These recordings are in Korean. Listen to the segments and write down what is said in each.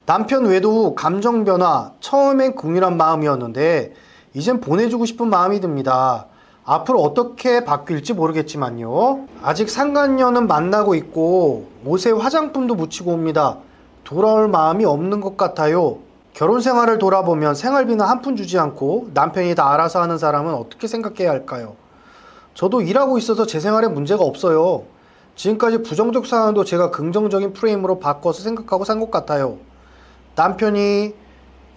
남편 외도 감정 변화, 처음엔 긍휼한 마음이었는데 이젠 보내주고 싶은 마음이 듭니다. 앞으로 어떻게 바뀔지 모르겠지만요. 아직 상간녀는 만나고 있고 옷에 화장품도 묻히고 옵니다. 돌아올 마음이 없는 것 같아요. 결혼 생활을 돌아보면 생활비는 한 푼 주지 않고 남편이 다 알아서 하는 사람은 어떻게 생각해야 할까요? 저도 일하고 있어서 제 생활에 문제가 없어요. 지금까지 부정적 상황도 제가 긍정적인 프레임으로 바꿔서 생각하고 산 것 같아요. 남편이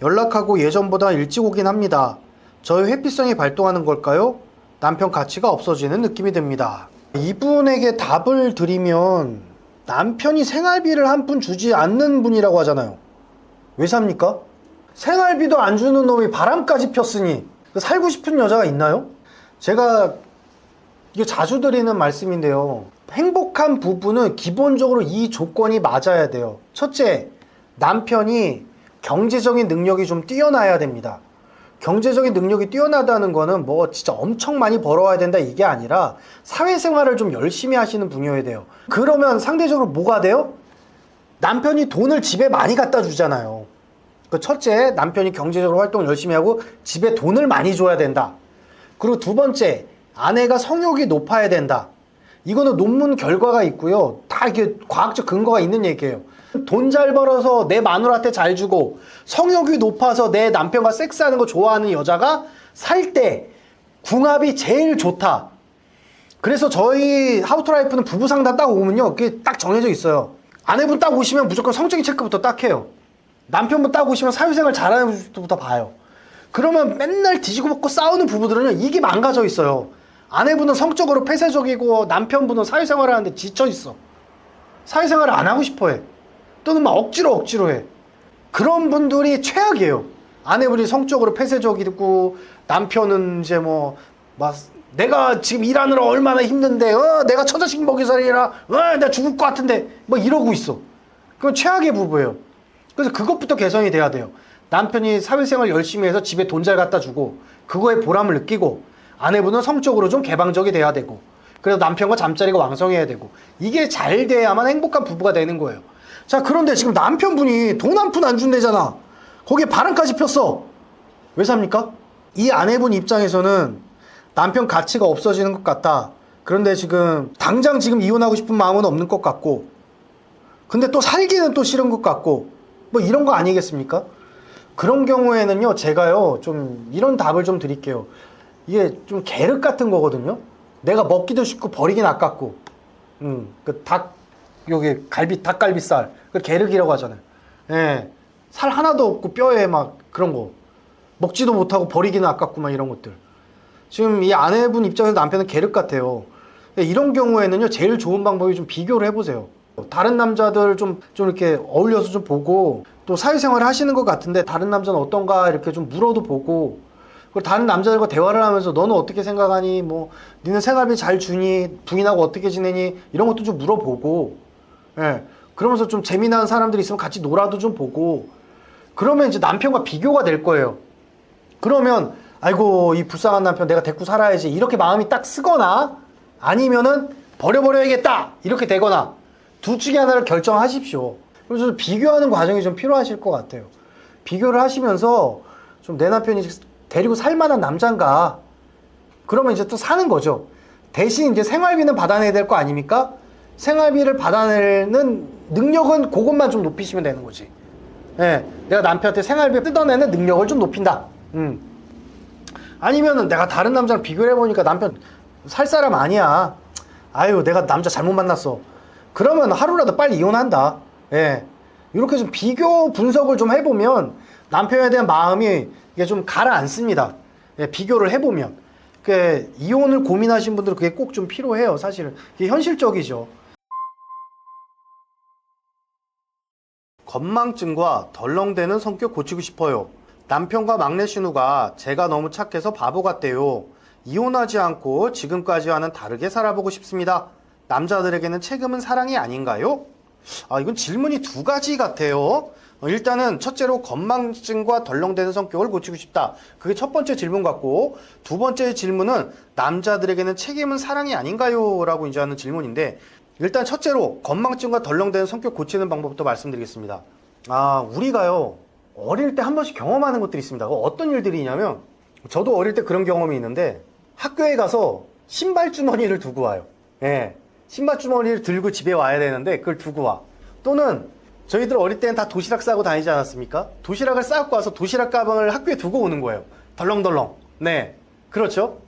연락하고 예전보다 일찍 오긴 합니다. 저의 회피성이 발동하는 걸까요? 남편 가치가 없어지는 느낌이 듭니다. 이분에게 답을 드리면 남편이 생활비를 한 푼 주지 않는 분이라고 하잖아요. 왜 삽니까? 생활비도 안 주는 놈이 바람까지 폈으니 살고 싶은 여자가 있나요? 제가 이거 자주 드리는 말씀인데요. 행복한 부부는 기본적으로 이 조건이 맞아야 돼요. 첫째, 남편이 경제적인 능력이 좀 뛰어나야 됩니다. 경제적인 능력이 뛰어나다는 거는 뭐 진짜 엄청 많이 벌어와야 된다 이게 아니라 사회생활을 좀 열심히 하시는 분이어야 돼요. 그러면 상대적으로 뭐가 돼요? 남편이 돈을 집에 많이 갖다 주잖아요. 그 첫째, 남편이 경제적으로 활동을 열심히 하고 집에 돈을 많이 줘야 된다. 그리고 두 번째, 아내가 성욕이 높아야 된다. 이거는 논문 결과가 있고요. 다 이게 과학적 근거가 있는 얘기예요. 돈 잘 벌어서 내 마누라한테 잘 주고 성욕이 높아서 내 남편과 섹스하는 거 좋아하는 여자가 살 때 궁합이 제일 좋다. 그래서 저희 하우투라이프는 부부 상담 딱 오면요, 그게 딱 정해져 있어요. 아내분 딱 오시면 무조건 성적인 체크부터 딱 해요. 남편분 딱 오시면 사회생활 잘하는 부부부터 봐요. 그러면 맨날 뒤지고 먹고 싸우는 부부들은요, 이게 망가져 있어요. 아내분은 성적으로 폐쇄적이고 남편분은 사회생활을 하는데 지쳐 있어. 사회생활을 안 하고 싶어 해. 또는 막 억지로 해. 그런 분들이 최악이에요. 아내분이 성적으로 폐쇄적이고 남편은 이제 막 내가 지금 일하느라 얼마나 힘든데 내가 처자식 먹이살이라 내가 죽을 것 같은데 뭐 이러고 있어. 그건 최악의 부부예요. 그래서 그것부터 개선이 돼야 돼요. 남편이 사회생활 열심히 해서 집에 돈 잘 갖다 주고 그거에 보람을 느끼고 아내분은 성적으로 좀 개방적이 돼야 되고 그래서 남편과 잠자리가 왕성해야 되고 이게 잘 돼야만 행복한 부부가 되는 거예요. 자, 그런데 지금 남편분이 돈 한 푼 안 준대잖아. 거기에 바람까지 폈어. 왜 삽니까? 이 아내분 입장에서는 남편 가치가 없어지는 것 같다. 그런데 지금 당장 지금 이혼하고 싶은 마음은 없는 것 같고 근데 또 살기는 또 싫은 것 같고 뭐 이런 거 아니겠습니까? 그런 경우에는요, 제가요 좀 이런 답을 좀 드릴게요. 이게 좀 계륵 같은 거거든요. 내가 먹기도 쉽고 버리긴 아깝고 그 여기 닭갈비살 그 계륵이라고 하잖아요. 예, 살 하나도 없고 뼈에 막 그런 거 먹지도 못하고 버리기는 아깝고 막 이런 것들. 지금 이 아내분 입장에서 남편은 계륵 같아요. 이런 경우에는요, 제일 좋은 방법이 좀 비교를 해보세요. 다른 남자들 좀 이렇게 어울려서 좀 보고 또 사회생활을 하시는 것 같은데 다른 남자는 어떤가 이렇게 좀 물어도 보고 그리고 다른 남자들과 대화를 하면서 너는 어떻게 생각하니? 뭐 니는 생활비 잘 주니? 부인하고 어떻게 지내니? 이런 것도 좀 물어보고 예, 그러면서 좀 재미난 사람들이 있으면 같이 놀아도 좀 보고 그러면 이제 남편과 비교가 될 거예요. 그러면 아이고 이 불쌍한 남편 내가 데리고 살아야지 이렇게 마음이 딱 쓰거나 아니면은 버려야겠다 이렇게 되거나 둘 중에 하나를 결정하십시오. 그래서 비교하는 과정이 좀 필요하실 것 같아요. 비교를 하시면서 좀 내 남편이 데리고 살만한 남잔가 그러면 이제 또 사는 거죠. 대신 이제 생활비는 받아내야 될 거 아닙니까? 생활비를 받아내는 능력은 그것만 좀 높이시면 되는 거지. 예, 내가 남편한테 생활비 뜯어내는 능력을 좀 높인다. 아니면은 내가 다른 남자랑 비교를 해보니까 남편 살 사람 아니야. 아유, 내가 남자 잘못 만났어. 그러면 하루라도 빨리 이혼한다. 예, 이렇게 좀 비교 분석을 좀 해보면 남편에 대한 마음이 이게 좀 가라앉습니다. 예, 비교를 해보면. 이혼을 고민하신 분들은 그게 꼭 좀 필요해요. 사실은 이게 현실적이죠. 건망증과 덜렁대는 성격 고치고 싶어요. 남편과 막내 신우가 제가 너무 착해서 바보 같대요. 이혼하지 않고 지금까지와는 다르게 살아보고 싶습니다. 남자들에게는 책임은 사랑이 아닌가요? 이건 질문이 두 가지 같아요. 일단은 첫째로 건망증과 덜렁대는 성격을 고치고 싶다. 그게 첫 번째 질문 같고, 두 번째 질문은 남자들에게는 책임은 사랑이 아닌가요? 라고 이제 하는 질문인데, 일단 첫째로 건망증과 덜렁대는 성격 고치는 방법부터 말씀드리겠습니다. 우리가요, 어릴 때 한 번씩 경험하는 것들이 있습니다. 어떤 일들이냐면, 저도 어릴 때 그런 경험이 있는데, 학교에 가서 신발 주머니를 두고 와요. 예. 신발 주머니를 들고 집에 와야 되는데, 그걸 두고 와. 또는, 저희들 어릴 때는 다 도시락 싸고 다니지 않았습니까? 도시락을 싸고 와서 도시락 가방을 학교에 두고 오는 거예요. 덜렁덜렁. 네. 그렇죠?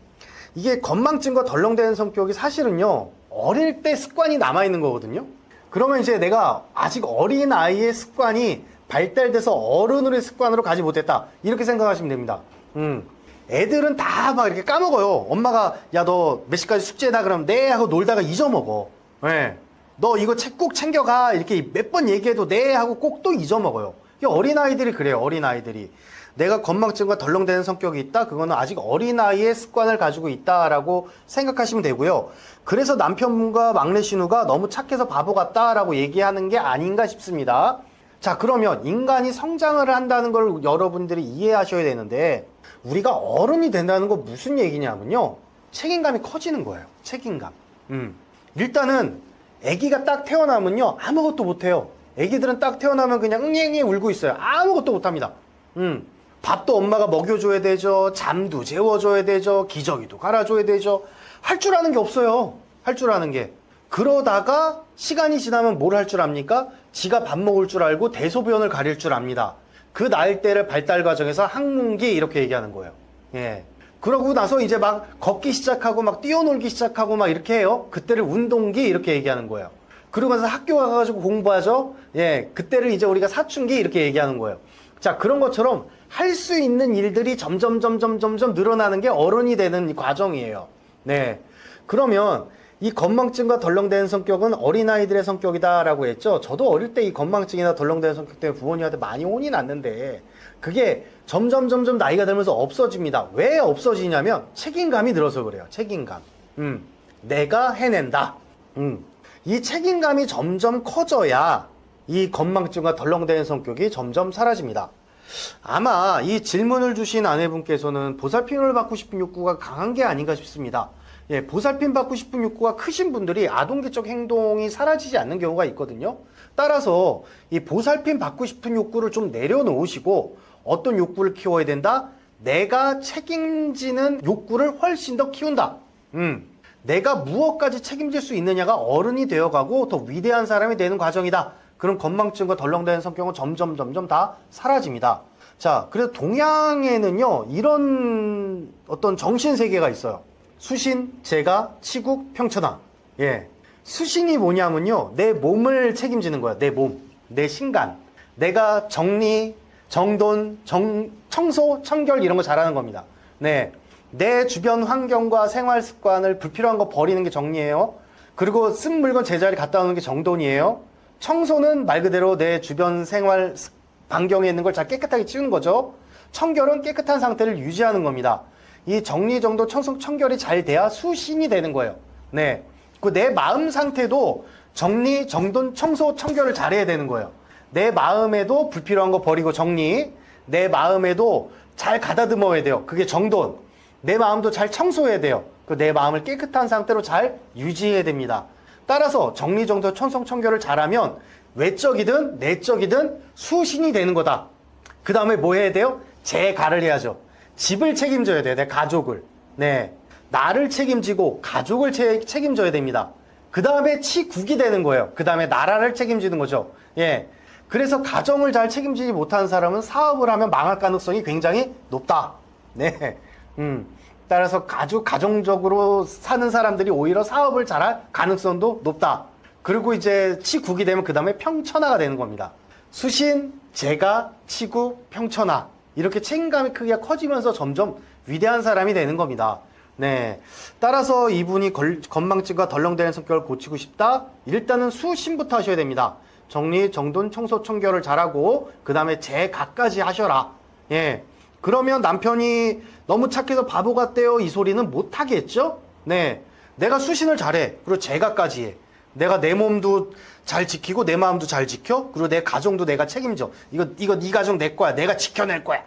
이게 건망증과 덜렁대는 성격이 사실은요, 어릴 때 습관이 남아있는 거거든요. 그러면 이제 내가 아직 어린 아이의 습관이 발달돼서 어른의 습관으로 가지 못했다. 이렇게 생각하시면 됩니다. 애들은 다 막 이렇게 까먹어요. 엄마가, 야, 너 몇 시까지 숙제다? 그러면 네 하고 놀다가 잊어먹어. 네. 너 이거 책 꼭 챙겨가. 이렇게 몇 번 얘기해도 네 하고 꼭 또 잊어먹어요. 어린아이들이 그래요. 어린아이들이. 내가 건망증과 덜렁대는 성격이 있다? 그거는 아직 어린아이의 습관을 가지고 있다라고 생각하시면 되고요. 그래서 남편과 막내 신우가 너무 착해서 바보 같다라고 얘기하는 게 아닌가 싶습니다. 자, 그러면 인간이 성장을 한다는 걸 여러분들이 이해하셔야 되는데, 우리가 어른이 된다는 거 무슨 얘기냐면요, 책임감이 커지는 거예요. 책임감. 일단은 아기가 딱 태어나면요, 아무것도 못해요. 아기들은 딱 태어나면 그냥 응애응애 울고 있어요. 아무것도 못합니다. 밥도 엄마가 먹여줘야 되죠. 잠도 재워줘야 되죠. 기저귀도 갈아줘야 되죠. 할 줄 아는 게 없어요. 할 줄 아는 게. 그러다가 시간이 지나면 뭘 할 줄 압니까? 지가 밥 먹을 줄 알고 대소변을 가릴 줄 압니다. 그 나이대를 발달 과정에서 학문기 이렇게 얘기하는 거예요. 예. 그러고 나서 이제 막 걷기 시작하고 막 뛰어놀기 시작하고 막 이렇게 해요. 그때를 운동기 이렇게 얘기하는 거예요. 그러고 나서 학교 가가지고 공부하죠. 예. 그때를 이제 우리가 사춘기 이렇게 얘기하는 거예요. 자, 그런 것처럼 할 수 있는 일들이 점점 늘어나는 게 어른이 되는 과정이에요. 네. 그러면 이 건망증과 덜렁대는 성격은 어린아이들의 성격이다라고 했죠. 저도 어릴 때 이 건망증이나 덜렁대는 성격 때문에 부모님한테 많이 혼이 났는데, 그게 점점 나이가 들면서 없어집니다. 왜 없어지냐면 책임감이 늘어서 그래요. 책임감. 내가 해낸다. 이 책임감이 점점 커져야 이 건망증과 덜렁대는 성격이 점점 사라집니다. 아마 이 질문을 주신 아내분께서는 보살핌을 받고 싶은 욕구가 강한 게 아닌가 싶습니다. 예, 보살핌 받고 싶은 욕구가 크신 분들이 아동기적 행동이 사라지지 않는 경우가 있거든요. 따라서 이 보살핌 받고 싶은 욕구를 좀 내려놓으시고, 어떤 욕구를 키워야 된다? 내가 책임지는 욕구를 훨씬 더 키운다. 내가 무엇까지 책임질 수 있느냐가 어른이 되어가고 더 위대한 사람이 되는 과정이다. 그런 건망증과 덜렁대는 성격은 점점 다 사라집니다. 자, 그래서 동양에는요, 이런 어떤 정신세계가 있어요. 수신, 재가, 치국, 평천하. 예. 수신이 뭐냐면요, 내 몸을 책임지는 거야. 내 몸, 내 신간. 내가 정리, 정돈, 청소, 청결 이런 거 잘하는 겁니다. 네. 내 주변 환경과 생활 습관을 불필요한 거 버리는 게 정리예요. 그리고 쓴 물건 제자리 갖다 놓는 게 정돈이에요. 청소는 말 그대로 내 주변 생활 반경에 있는 걸 잘 깨끗하게 치우는 거죠. 청결은 깨끗한 상태를 유지하는 겁니다. 이 정리, 정돈, 청소, 청결이 잘 돼야 수신이 되는 거예요. 네. 그 내 마음 상태도 정리, 정돈, 청소, 청결을 잘해야 되는 거예요. 내 마음에도 불필요한 거 버리고 정리, 내 마음에도 잘 가다듬어야 돼요. 그게 정돈. 내 마음도 잘 청소해야 돼요. 그 내 마음을 깨끗한 상태로 잘 유지해야 됩니다. 따라서 정리, 정돈, 청소, 청결을 잘하면 외적이든 내적이든 수신이 되는 거다. 그 다음에 뭐 해야 돼요? 재가를 해야죠. 집을 책임져야 돼요. 내 가족을. 네. 나를 책임지고 가족을 책임져야 됩니다. 그 다음에 치국이 되는 거예요. 그 다음에 나라를 책임지는 거죠. 예. 그래서 가정을 잘 책임지지 못하는 사람은 사업을 하면 망할 가능성이 굉장히 높다. 네. 따라서 가정적으로 사는 사람들이 오히려 사업을 잘할 가능성도 높다. 그리고 이제 치국이 되면 그 다음에 평천하가 되는 겁니다. 수신, 재가, 치국, 평천하. 이렇게 책임감의 크기가 커지면서 점점 위대한 사람이 되는 겁니다. 네. 따라서 이분이 건망증과 덜렁대는 성격을 고치고 싶다? 일단은 수신부터 하셔야 됩니다. 정리, 정돈, 청소, 청결을 잘하고, 그 다음에 재가까지 하셔라. 예. 그러면 남편이 너무 착해서 바보 같대요. 이 소리는 못 하겠죠? 네. 내가 수신을 잘해. 그리고 재가까지 해. 내가 내 몸도 잘 지키고 내 마음도 잘 지켜. 그리고 내 가정도 내가 책임져. 이거 네 가정 내 거야. 내가 지켜낼 거야.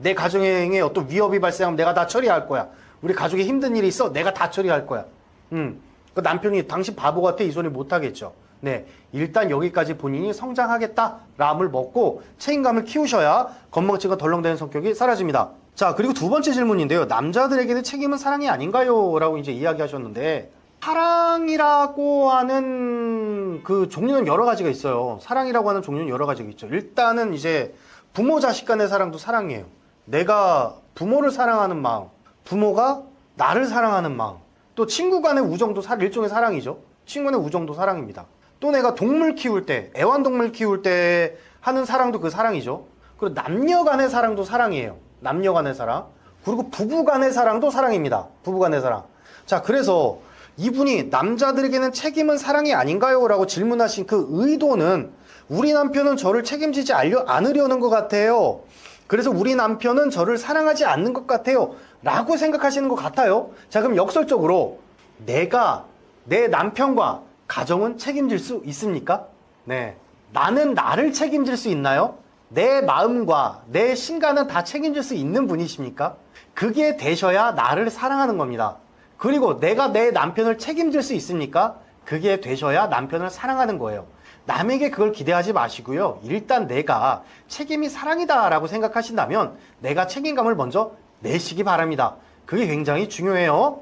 내 가정에 어떤 위협이 발생하면 내가 다 처리할 거야. 우리 가족에 힘든 일이 있어. 내가 다 처리할 거야. 그 남편이 당신 바보 같아. 이 소리 못 하겠죠. 네, 일단 여기까지 본인이 성장하겠다라함을 먹고 책임감을 키우셔야 건망증과 덜렁대는 성격이 사라집니다. 자, 그리고 두 번째 질문인데요. 남자들에게는 책임은 사랑이 아닌가요? 라고 이제 이야기하셨는데, 사랑이라고 하는 그 종류는 여러 가지가 있어요. 사랑이라고 하는 종류는 여러 가지가 있죠. 일단은 이제 부모 자식 간의 사랑도 사랑이에요. 내가 부모를 사랑하는 마음, 부모가 나를 사랑하는 마음, 또 친구 간의 우정도 일종의 사랑이죠. 친구 간의 우정도 사랑입니다. 또 내가 동물 키울 때, 애완동물 키울 때 하는 사랑도 그 사랑이죠. 그리고 남녀 간의 사랑도 사랑이에요. 남녀 간의 사랑. 그리고 부부 간의 사랑도 사랑입니다. 부부 간의 사랑. 자, 그래서 이분이 남자들에게는 책임은 사랑이 아닌가요? 라고 질문하신 그 의도는 우리 남편은 저를 책임지지 않으려는 것 같아요. 그래서 우리 남편은 저를 사랑하지 않는 것 같아요. 라고 생각하시는 것 같아요. 자, 그럼 역설적으로 내가 내 남편과 가정은 책임질 수 있습니까? 네. 나는 나를 책임질 수 있나요? 내 마음과 내 신간은 다 책임질 수 있는 분이십니까? 그게 되셔야 나를 사랑하는 겁니다. 그리고 내가 내 남편을 책임질 수 있습니까? 그게 되셔야 남편을 사랑하는 거예요. 남에게 그걸 기대하지 마시고요. 일단 내가 책임이 사랑이다 라고 생각하신다면 내가 책임감을 먼저 내시기 바랍니다. 그게 굉장히 중요해요.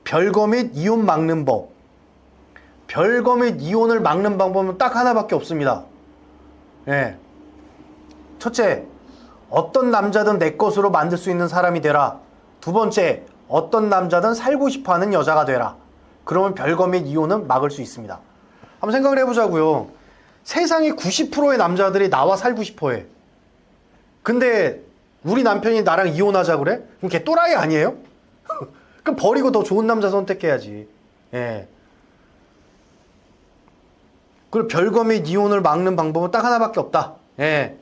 별거 및 이혼 막는 법. 별거 및 이혼을 막는 방법은 딱 하나밖에 없습니다. 예. 첫째, 어떤 남자든 내 것으로 만들 수 있는 사람이 되라. 두 번째, 어떤 남자든 살고 싶어하는 여자가 되라. 그러면 별거 및 이혼은 막을 수 있습니다. 한번 생각을 해보자고요. 세상의 90%의 남자들이 나와 살고 싶어해. 근데 우리 남편이 나랑 이혼하자 그래? 그럼 걔 또라이 아니에요? 그럼 버리고 더 좋은 남자 선택해야지. 예. 그리고 별거 및 이혼을 막는 방법은 딱 하나밖에 없다. 예.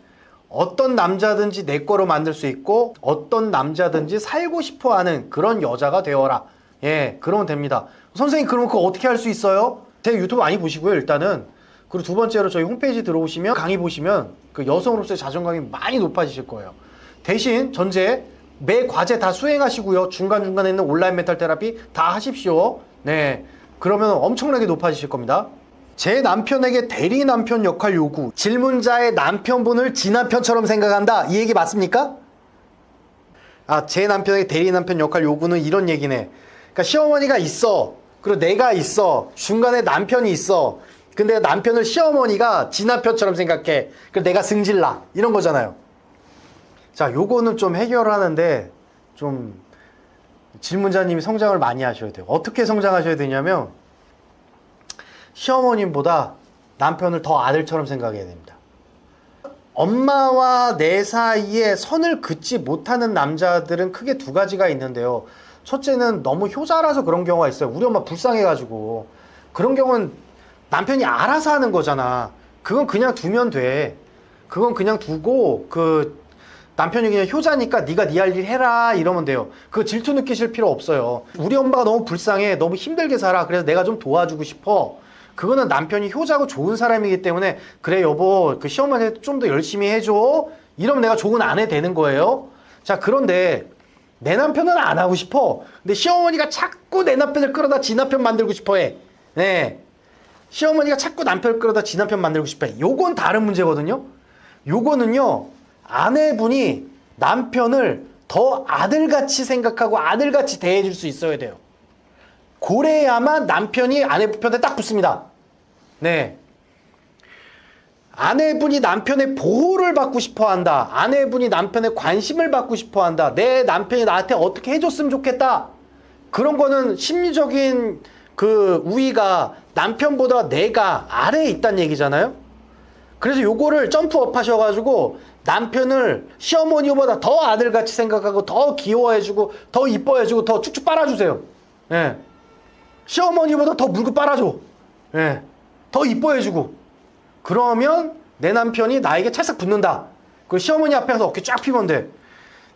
어떤 남자든지 내 거로 만들 수 있고 어떤 남자든지 살고 싶어하는 그런 여자가 되어라. 예, 그러면 됩니다. 선생님, 그러면 그거 어떻게 할 수 있어요? 제 유튜브 많이 보시고요, 일단은. 그리고 두 번째로 저희 홈페이지 들어오시면 강의 보시면 그 여성으로서의 자존감이 많이 높아지실 거예요. 대신 전제 매 과제 다 수행하시고요. 중간중간에 있는 온라인 멘탈 테라피 다 하십시오. 네, 그러면 엄청나게 높아지실 겁니다. 제 남편에게 대리 남편 역할 요구. 질문자의 남편분을 지 남편처럼 생각한다. 이 얘기 맞습니까? 아, 제 남편에게 대리 남편 역할 요구는 이런 얘기네. 그러니까 시어머니가 있어. 그리고 내가 있어. 중간에 남편이 있어. 근데 남편을 시어머니가 지 남편처럼 생각해. 그래서 내가 승질나. 이런 거잖아요. 자, 요거는 좀 해결하는데 좀 질문자님이 성장을 많이 하셔야 돼요. 어떻게 성장하셔야 되냐면 시어머님보다 남편을 더 아들처럼 생각해야 됩니다. 엄마와 내 사이에 선을 긋지 못하는 남자들은 크게 두 가지가 있는데요. 첫째는 너무 효자라서 그런 경우가 있어요. 우리 엄마 불쌍해가지고. 그런 경우는 남편이 알아서 하는 거잖아. 그건 그냥 두면 돼. 그건 그냥 두고 남편이 그냥 효자니까 네가 네 할 일 해라 이러면 돼요. 그 질투 느끼실 필요 없어요. 우리 엄마가 너무 불쌍해. 너무 힘들게 살아. 그래서 내가 좀 도와주고 싶어. 그거는 남편이 효자고 좋은 사람이기 때문에 그래 여보 그 시어머니한테 좀 더 열심히 해줘. 이러면 내가 좋은 아내 되는 거예요. 자, 그런데 내 남편은 안 하고 싶어. 근데 시어머니가 자꾸 내 남편을 끌어다 지 남편 만들고 싶어 해. 네. 시어머니가 자꾸 남편을 끌어다 지 남편 만들고 싶어 해. 요건 다른 문제거든요. 요거는요. 아내분이 남편을 더 아들같이 생각하고 아들같이 대해줄 수 있어야 돼요. 그래야만 남편이 아내편에 딱 붙습니다. 네. 아내분이 남편의 보호를 받고 싶어 한다. 아내분이 남편의 관심을 받고 싶어 한다. 내 남편이 나한테 어떻게 해줬으면 좋겠다. 그런 거는 심리적인 그 우위가 남편보다 내가 아래에 있다는 얘기잖아요. 그래서 요거를 점프업 하셔가지고 남편을 시어머니보다 더 아들같이 생각하고 더 귀여워해주고 더 이뻐해주고 더 쭉쭉 빨아주세요. 예. 시어머니보다 더 물고 빨아줘. 예. 더 이뻐해주고. 그러면 내 남편이 나에게 찰싹 붙는다. 그 시어머니 앞에서 어깨 쫙 피면 돼.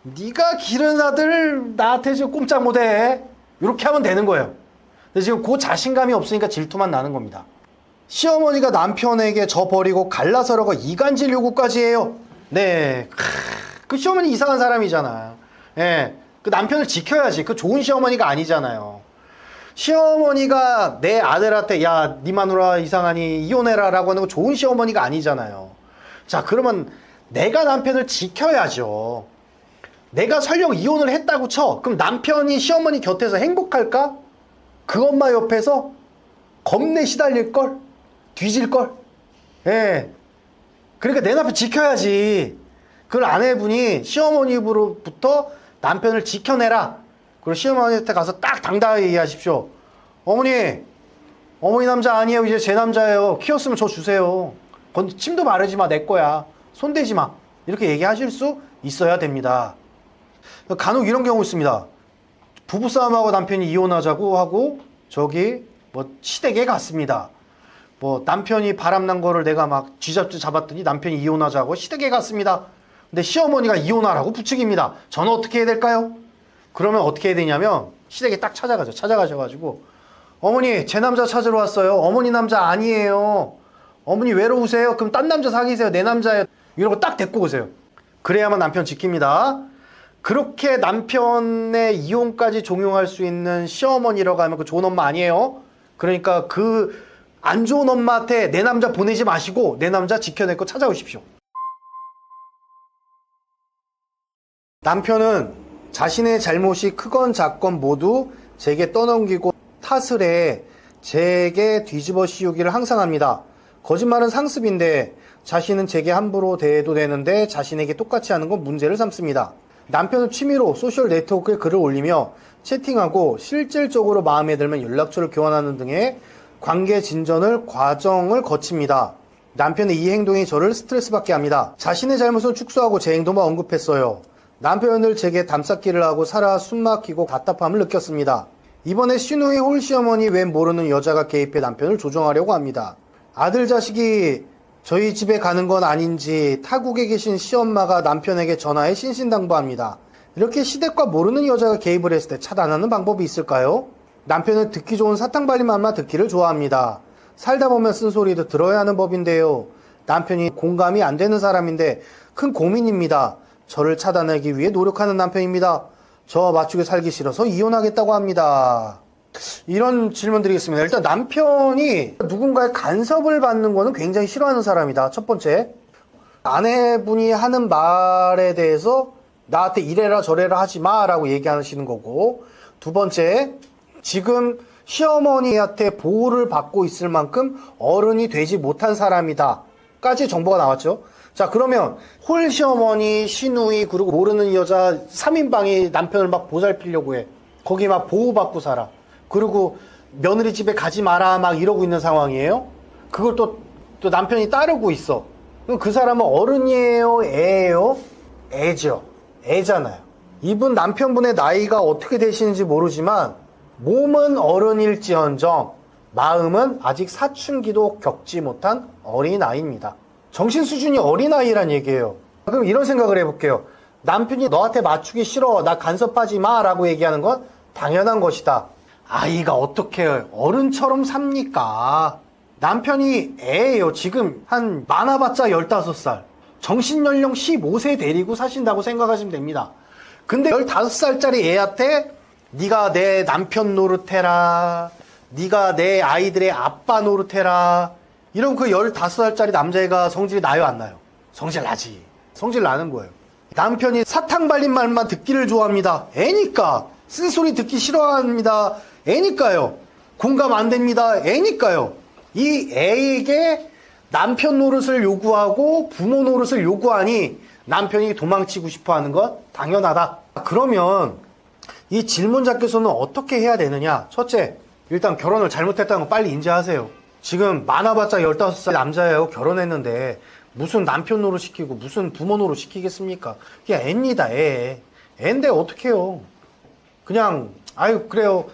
네가 기른 아들 나한테 지금 꼼짝 못해. 이렇게 하면 되는 거예요. 근데 지금 그 자신감이 없으니까 질투만 나는 겁니다. 시어머니가 남편에게 저 버리고 갈라서라고 이간질 요구까지 해요. 네. 그 시어머니 이상한 사람이잖아. 예. 그 남편을 지켜야지. 그 좋은 시어머니가 아니잖아요. 시어머니가 내 아들한테 야, 네 마누라 이상하니 이혼해라 라고 하는 건 좋은 시어머니가 아니잖아요. 자, 그러면 내가 남편을 지켜야죠. 내가 설령 이혼을 했다고 쳐. 그럼 남편이 시어머니 곁에서 행복할까? 그 엄마 옆에서 겁내 시달릴걸? 뒤질걸? 예. 그러니까 내 남편 지켜야지. 그걸 아내분이 시어머니로부터 남편을 지켜내라. 그리고 시어머니한테 가서 딱 당당하게 얘기하십시오. 어머니 남자 아니에요. 이제 제 남자예요. 키웠으면 저 주세요. 침도 바르지 마. 내 거야. 손대지 마. 이렇게 얘기하실 수 있어야 됩니다. 간혹 이런 경우 있습니다. 부부싸움하고 남편이 이혼하자고 하고 저기 뭐 시댁에 갔습니다. 뭐 남편이 바람난 거를 내가 막 쥐잡듯 잡았더니 남편이 이혼하자고 시댁에 갔습니다. 근데 시어머니가 이혼하라고 부추깁니다. 저는 어떻게 해야 될까요? 그러면 어떻게 해야 되냐면 시댁에 딱 찾아가죠. 찾아가셔가지고 어머니 제 남자 찾으러 왔어요. 어머니 남자 아니에요. 어머니 외로우세요? 그럼 딴 남자 사귀세요. 내 남자예요. 이러고 딱 데리고 오세요. 그래야만 남편 지킵니다. 그렇게 남편의 이혼까지 종용할 수 있는 시어머니라고 하면 그 좋은 엄마 아니에요. 그러니까 그 안 좋은 엄마한테 내 남자 보내지 마시고 내 남자 지켜내고 찾아오십시오. 남편은 자신의 잘못이 크건 작건 모두 제게 떠넘기고 탓을 해 제게 뒤집어 씌우기를 항상 합니다. 거짓말은 상습인데 자신은 제게 함부로 대해도 되는데 자신에게 똑같이 하는 건 문제를 삼습니다. 남편은 취미로 소셜 네트워크에 글을 올리며 채팅하고 실질적으로 마음에 들면 연락처를 교환하는 등의 관계 진전을 과정을 거칩니다. 남편의 이 행동이 저를 스트레스 받게 합니다. 자신의 잘못은 축소하고 제 행동만 언급했어요. 남편은 제게 담쌓기를 하고 살아 숨막히고 답답함을 느꼈습니다. 이번에 신우의 홀시어머니 웬 모르는 여자가 개입해 남편을 조정하려고 합니다. 아들 자식이 저희 집에 가는 건 아닌지 타국에 계신 시엄마가 남편에게 전화해 신신당부합니다. 이렇게 시댁과 모르는 여자가 개입을 했을 때 차단하는 방법이 있을까요? 남편은 듣기 좋은 사탕 발린 말만 듣기를 좋아합니다. 살다 보면 쓴소리도 들어야 하는 법인데요. 남편이 공감이 안 되는 사람인데 큰 고민입니다. 저를 차단하기 위해 노력하는 남편입니다. 저 맞추게 살기 싫어서 이혼하겠다고 합니다. 이런 질문 드리겠습니다. 일단 남편이 누군가의 간섭을 받는 거는 굉장히 싫어하는 사람이다. 첫 번째, 아내분이 하는 말에 대해서 나한테 이래라 저래라 하지 마 라고 얘기하시는 거고, 두 번째, 지금 시어머니한테 보호를 받고 있을 만큼 어른이 되지 못한 사람이다 까지 정보가 나왔죠. 자, 그러면 홀 시어머니, 시누이, 그리고 모르는 여자 3인방이 남편을 막 보살피려고 해. 거기 막 보호받고 살아. 그리고 며느리 집에 가지 마라 막 이러고 있는 상황이에요. 그걸 또 남편이 따르고 있어. 그럼 그 사람은 어른이에요? 애예요? 애죠. 애잖아요. 이분 남편분의 나이가 어떻게 되시는지 모르지만 몸은 어른일지언정 마음은 아직 사춘기도 겪지 못한 어린아이입니다. 정신 수준이 어린아이란 얘기예요. 그럼 이런 생각을 해볼게요. 남편이 너한테 맞추기 싫어, 나 간섭하지 마 라고 얘기하는 건 당연한 것이다. 아이가 어떻게 어른처럼 삽니까? 남편이 애예요. 지금 한 많아봤자 15살. 정신연령 15세 데리고 사신다고 생각하시면 됩니다. 근데 15살짜리 애한테 네가 내 남편 노릇해라, 네가 내 아이들의 아빠 노릇해라, 이런 그 15살짜리 남자애가 성질이 나요 안 나요? 성질 나지. 성질 나는 거예요. 남편이 사탕 발린 말만 듣기를 좋아합니다. 애니까. 쓴소리 듣기 싫어합니다. 애니까요. 공감 안 됩니다. 애니까요. 이 애에게 남편 노릇을 요구하고 부모 노릇을 요구하니 남편이 도망치고 싶어 하는 건 당연하다. 그러면 이 질문자께서는 어떻게 해야 되느냐? 첫째, 일단 결혼을 잘못했다는 거 빨리 인지하세요. 지금 많아봤자 15살 남자예요. 결혼했는데 무슨 남편 노릇 시키고 무슨 부모 노릇 시키겠습니까? 그냥 애입니다. 애. 애인데 어떡해요. 그냥 아유 그래요.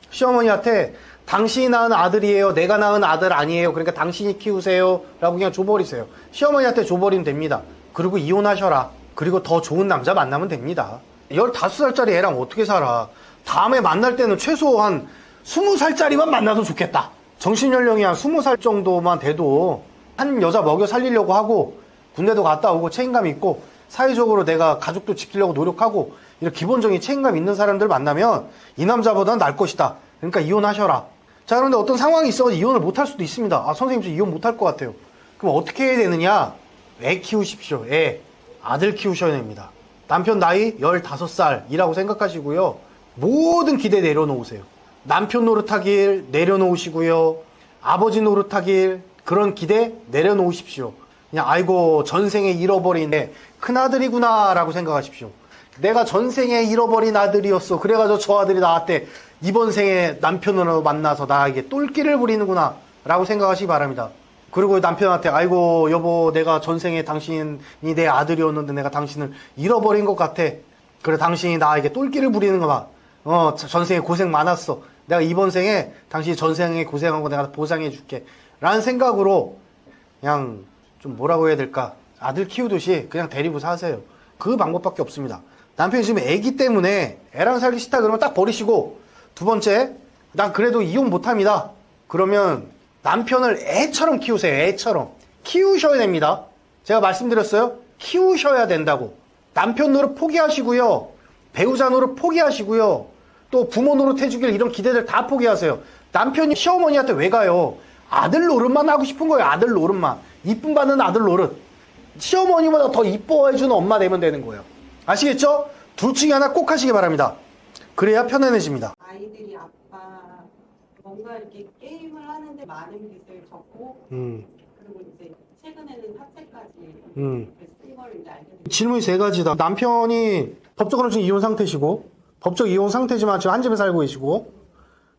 시어머니한테 당신이 낳은 아들이에요. 내가 낳은 아들 아니에요. 그러니까 당신이 키우세요. 라고 그냥 줘버리세요. 시어머니한테 줘버리면 됩니다. 그리고 이혼하셔라. 그리고 더 좋은 남자 만나면 됩니다. 15살짜리 애랑 어떻게 살아. 다음에 만날 때는 최소한 20살짜리만 만나도 좋겠다. 정신연령이 한 20살 정도만 돼도 한 여자 먹여 살리려고 하고 군대도 갔다 오고 책임감 있고 사회적으로 내가 가족도 지키려고 노력하고 이런 기본적인 책임감 있는 사람들 만나면 이 남자보다는 나을 것이다 그러니까 이혼하셔라. 자, 그런데 어떤 상황이 있어 이혼을 못할 수도 있습니다. 아, 선생님 저 이혼 못할 것 같아요. 그럼 어떻게 해야 되느냐? 애 키우십시오. 애. 아들 키우셔야 됩니다. 남편 나이 15살이라고 생각하시고요. 모든 기대 내려놓으세요. 남편 노릇하길 내려놓으시고요. 아버지 노릇하길 그런 기대 내려놓으십시오. 그냥 아이고 전생에 잃어버린 내 큰아들이구나 라고 생각하십시오. 내가 전생에 잃어버린 아들이었어. 그래가지고 저 아들이 나한테 이번 생에 남편으로 만나서 나에게 똘끼를 부리는구나 라고 생각하시기 바랍니다. 그리고 남편한테 아이고 여보 내가 전생에 당신이 내 아들이었는데 내가 당신을 잃어버린 것 같아. 그래 당신이 나에게 똘끼를 부리는 거만. 전생에 고생 많았어. 내가 이번 생에 당신이 전생에 고생한 거 내가 보상해 줄게 라는 생각으로 그냥 좀 뭐라고 해야 될까, 아들 키우듯이 그냥 데리고 사세요. 그 방법밖에 없습니다. 남편이 지금 애기 때문에 애랑 살기 싫다 그러면 딱 버리시고, 두 번째, 난 그래도 이혼 못합니다. 그러면 남편을 애처럼 키우세요. 애처럼 키우셔야 됩니다. 제가 말씀드렸어요. 키우셔야 된다고. 남편 노릇 포기하시고요, 배우자 노릇 포기하시고요, 또 부모 노릇 해주길 이런 기대들 다 포기하세요. 남편이 시어머니한테 왜 가요? 아들 노릇만 하고 싶은 거예요. 아들 노릇만. 이쁨 받는 아들 노릇. 시어머니보다 더 이뻐해주는 엄마 되면 되는 거예요. 아시겠죠? 둘 중에 하나 꼭 하시기 바랍니다. 그래야 편안해집니다. 아이들이 아빠 뭔가 이렇게 게임을 하는데 많은 빚을 졌고 그리고 이제 최근에는 사채까지 쓴 걸 이제 알게 됐어요. 질문이 3가지다. 남편이 법적으로 지금 이혼 상태시고, 법적 이혼 상태지만 지금 한 집에 살고 계시고,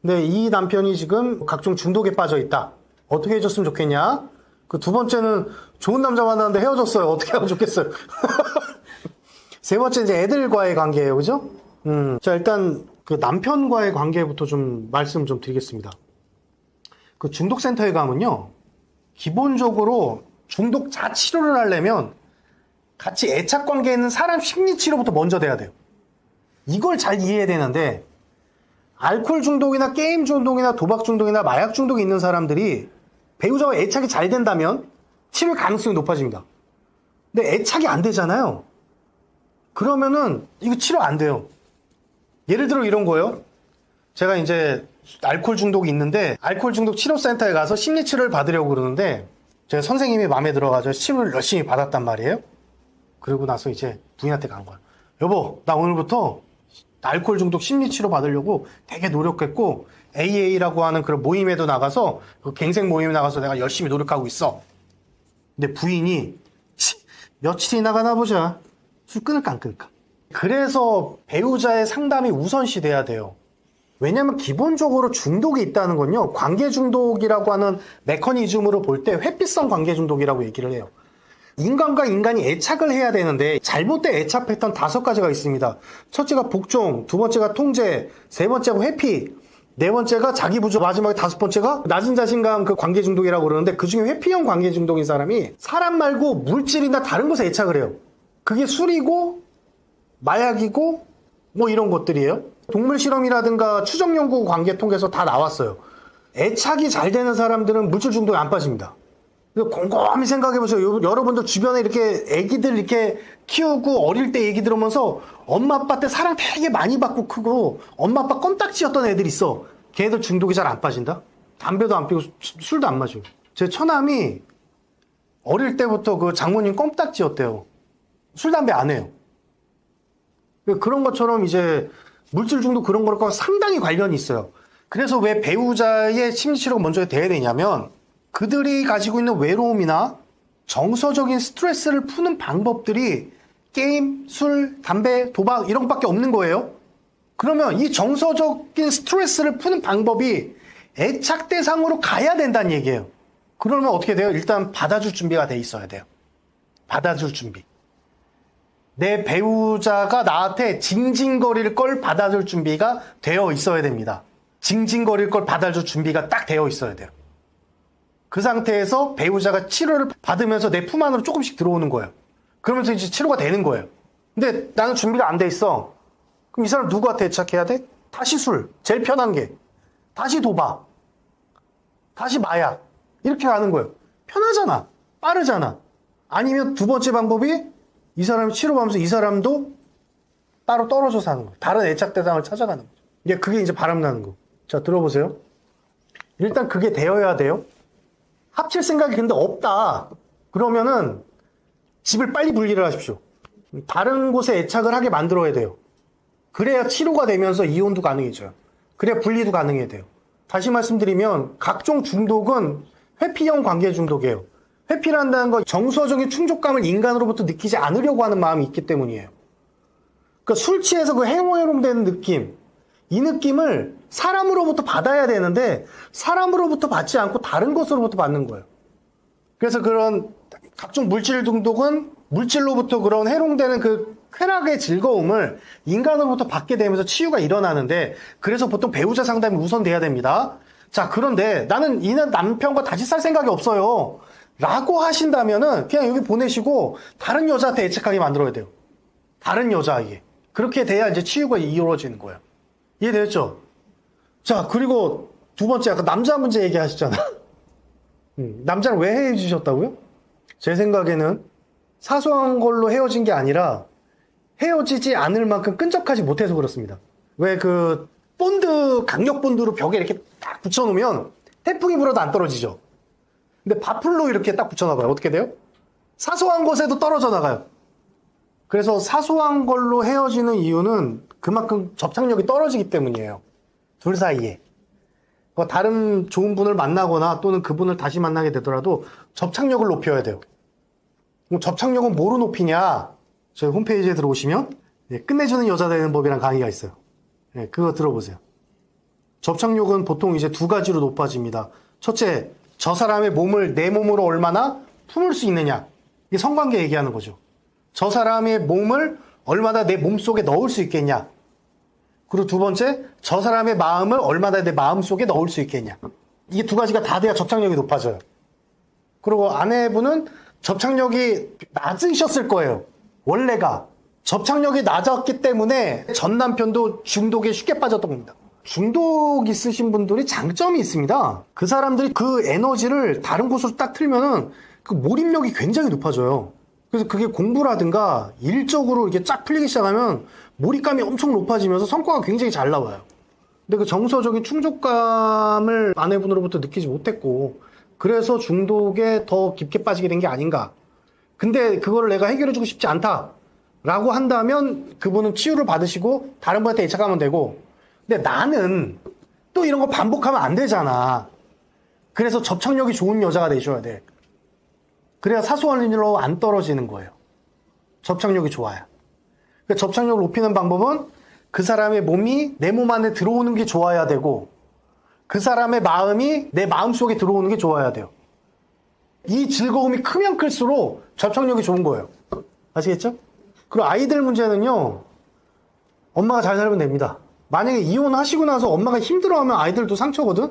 근데 이 남편이 지금 각종 중독에 빠져 있다. 어떻게 해줬으면 좋겠냐? 그 두 번째는 좋은 남자 만났는데 헤어졌어요. 어떻게 하면 좋겠어요? 세 번째 이제 애들과의 관계예요. 그죠? 자, 일단 그 남편과의 관계부터 좀 말씀 좀 드리겠습니다. 그 중독센터에 가면요, 기본적으로 중독 자치료를 하려면 같이 애착 관계에 있는 사람 심리 치료부터 먼저 돼야 돼요. 이걸 잘 이해해야 되는데, 알코올 중독이나 게임 중독이나 도박 중독이나 마약 중독이 있는 사람들이 배우자와 애착이 잘 된다면 치료의 가능성이 높아집니다. 근데 애착이 안 되잖아요. 그러면은 이거 치료 안 돼요. 예를 들어 이런 거예요. 제가 이제 알코올 중독이 있는데 알코올 중독 치료센터에 가서 심리 치료를 받으려고 그러는데, 제 선생님이 마음에 들어가지고 치료를 열심히 받았단 말이에요. 그러고 나서 이제 부인한테 간 거예요. 여보, 나 오늘부터 알코올 중독 심리 치료 받으려고 되게 노력했고 AA라고 하는 그런 모임에도 나가서, 그 갱생 모임에 나가서 내가 열심히 노력하고 있어. 근데 부인이 며칠이 나가나 보자. 술 끊을까 안 끊을까. 그래서 배우자의 상담이 우선시 돼야 돼요. 왜냐면 기본적으로 중독이 있다는 건요, 관계 중독이라고 하는 메커니즘으로 볼 때 회피성 관계 중독이라고 얘기를 해요. 인간과 인간이 애착을 해야 되는데 잘못된 애착 패턴 5가지가 있습니다. 첫째가 복종, 두 번째가 통제, 세 번째가 회피, 네 번째가 자기 부조, 마지막에 5번째가 낮은 자신감 그 관계 중독이라고 그러는데, 그 중에 회피형 관계 중독인 사람이 사람 말고 물질이나 다른 것에 애착을 해요. 그게 술이고 마약이고 뭐 이런 것들이에요. 동물 실험이라든가 추적 연구 관계 통계에서 다 나왔어요. 애착이 잘 되는 사람들은 물질 중독에 안 빠집니다. 곰곰이 생각해보세요. 여러분들 주변에 이렇게 애기들 이렇게 키우고 어릴 때 얘기 들으면서 엄마 아빠한테 사랑 되게 많이 받고 크고 엄마 아빠 껌딱지였던 애들 있어. 걔네들 중독이 잘 안 빠진다? 담배도 안 피고 술도 안 마셔요. 제 처남이 어릴 때부터 그 장모님 껌딱지였대요. 술, 담배 안 해요. 그런 것처럼 이제 물질 중독 그런 거랑 상당히 관련이 있어요. 그래서 왜 배우자의 심리치료가 먼저 돼야 되냐면, 그들이 가지고 있는 외로움이나 정서적인 스트레스를 푸는 방법들이 게임, 술, 담배, 도박 이런 것밖에 없는 거예요. 그러면 이 정서적인 스트레스를 푸는 방법이 애착 대상으로 가야 된다는 얘기예요. 그러면 어떻게 돼요? 일단 받아줄 준비가 돼 있어야 돼요. 받아줄 준비. 내 배우자가 나한테 징징거릴 걸 받아줄 준비가 되어 있어야 됩니다. 징징거릴 걸 받아줄 준비가 딱 되어 있어야 돼요. 그 상태에서 배우자가 치료를 받으면서 내 품 안으로 조금씩 들어오는 거예요. 그러면서 이제 치료가 되는 거예요. 근데 나는 준비가 안 돼 있어. 그럼 이 사람 누구한테 애착해야 돼? 다시 술, 제일 편한 게. 다시 도박, 다시 마약. 이렇게 가는 거예요. 편하잖아. 빠르잖아. 아니면 두 번째 방법이 이 사람이 치료받으면서 이 사람도 따로 떨어져 사는 거예요. 다른 애착 대상을 찾아가는 거죠. 그게 이제 바람나는 거. 자, 들어보세요. 일단 그게 되어야 돼요. 합칠 생각이 근데 없다. 그러면은 집을 빨리 분리를 하십시오. 다른 곳에 애착을 하게 만들어야 돼요. 그래야 치료가 되면서 이혼도 가능해져요. 그래야 분리도 가능해야 돼요. 다시 말씀드리면 각종 중독은 회피형 관계 중독이에요. 회피한다는 건 정서적인 충족감을 인간으로부터 느끼지 않으려고 하는 마음이 있기 때문이에요. 그러니까 술 취해서 그 해롱해롱되는 느낌, 이 느낌을 사람으로부터 받아야 되는데 사람으로부터 받지 않고 다른 것으로부터 받는 거예요. 그래서 그런 각종 물질 중독은 물질로부터 그런 해롱되는 그 쾌락의 즐거움을 인간으로부터 받게 되면서 치유가 일어나는데, 그래서 보통 배우자 상담이 우선돼야 됩니다. 자, 그런데 나는 이 남편과 다시 살 생각이 없어요 라고 하신다면은 그냥 여기 보내시고 다른 여자한테 애착하게 만들어야 돼요. 다른 여자에게. 그렇게 돼야 이제 치유가 이루어지는 거예요. 이해되셨죠? 자, 그리고 두 번째, 아까 남자 문제 얘기하셨잖아. 남자를 왜 헤어지셨다고요? 제 생각에는 사소한 걸로 헤어진 게 아니라 헤어지지 않을 만큼 끈적하지 못해서 그렇습니다. 왜 그 본드, 강력 본드로 벽에 이렇게 딱 붙여놓으면 태풍이 불어도 안 떨어지죠. 근데 바풀로 이렇게 딱 붙여놔봐요. 어떻게 돼요? 사소한 것에도 떨어져 나가요. 그래서 사소한 걸로 헤어지는 이유는 그만큼 접착력이 떨어지기 때문이에요. 둘 사이에. 다른 좋은 분을 만나거나 또는 그분을 다시 만나게 되더라도 접착력을 높여야 돼요. 그럼 접착력은 뭐로 높이냐? 저희 홈페이지에 들어오시면 끝내주는 여자 되는 법이란 강의가 있어요. 그거 들어보세요. 접착력은 보통 이제 두 가지로 높아집니다. 첫째, 저 사람의 몸을 내 몸으로 얼마나 품을 수 있느냐. 이게 성관계 얘기하는 거죠. 저 사람의 몸을 얼마나 내 몸 속에 넣을 수 있겠냐. 그리고 두 번째, 저 사람의 마음을 얼마나 내 마음 속에 넣을 수 있겠냐. 이게 두 가지가 다 돼야 접착력이 높아져요. 그리고 아내분은 접착력이 낮으셨을 거예요. 원래가. 접착력이 낮았기 때문에 전 남편도 중독에 쉽게 빠졌던 겁니다. 중독 있으신 분들이 장점이 있습니다. 그 사람들이 그 에너지를 다른 곳으로 딱 틀면은 그 몰입력이 굉장히 높아져요. 그래서 그게 공부라든가 일적으로 이게 쫙 풀리기 시작하면 몰입감이 엄청 높아지면서 성과가 굉장히 잘 나와요. 근데 그 정서적인 충족감을 아내분으로부터 느끼지 못했고, 그래서 중독에 더 깊게 빠지게 된 게 아닌가. 근데 그거를 내가 해결해주고 싶지 않다라고 한다면 그분은 치유를 받으시고 다른 분한테 애착하면 되고, 근데 나는 또 이런 거 반복하면 안 되잖아. 그래서 접착력이 좋은 여자가 되셔야 돼. 그래야 사소한 일로 안 떨어지는 거예요. 접착력이 좋아요. 그러니까 접착력을 높이는 방법은 그 사람의 몸이 내 몸 안에 들어오는 게 좋아야 되고, 그 사람의 마음이 내 마음 속에 들어오는 게 좋아야 돼요. 이 즐거움이 크면 클수록 접착력이 좋은 거예요. 아시겠죠? 그리고 아이들 문제는요, 엄마가 잘 살면 됩니다. 만약에 이혼하시고 나서 엄마가 힘들어하면 아이들도 상처거든?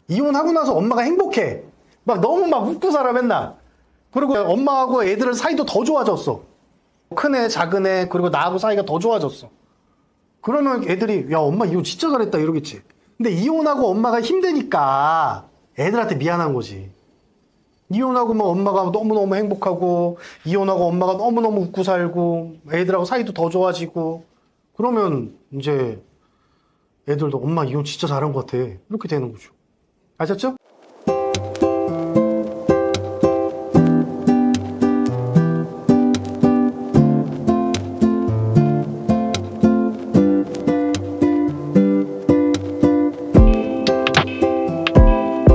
이혼하고 나서 엄마가 행복해. 막 너무 막 웃고 살아 맨날. 그리고 엄마하고 애들은 사이도 더 좋아졌어. 큰애, 작은애, 그리고 나하고 사이가 더 좋아졌어. 그러면 애들이 야, 엄마 이혼 진짜 잘했다 이러겠지. 근데 이혼하고 엄마가 힘드니까 애들한테 미안한 거지. 이혼하고 뭐 엄마가 너무너무 행복하고, 이혼하고 엄마가 너무너무 웃고 살고, 애들하고 사이도 더 좋아지고, 그러면 이제 애들도 엄마 이혼 진짜 잘한 것 같아. 이렇게 되는 거죠. 아셨죠?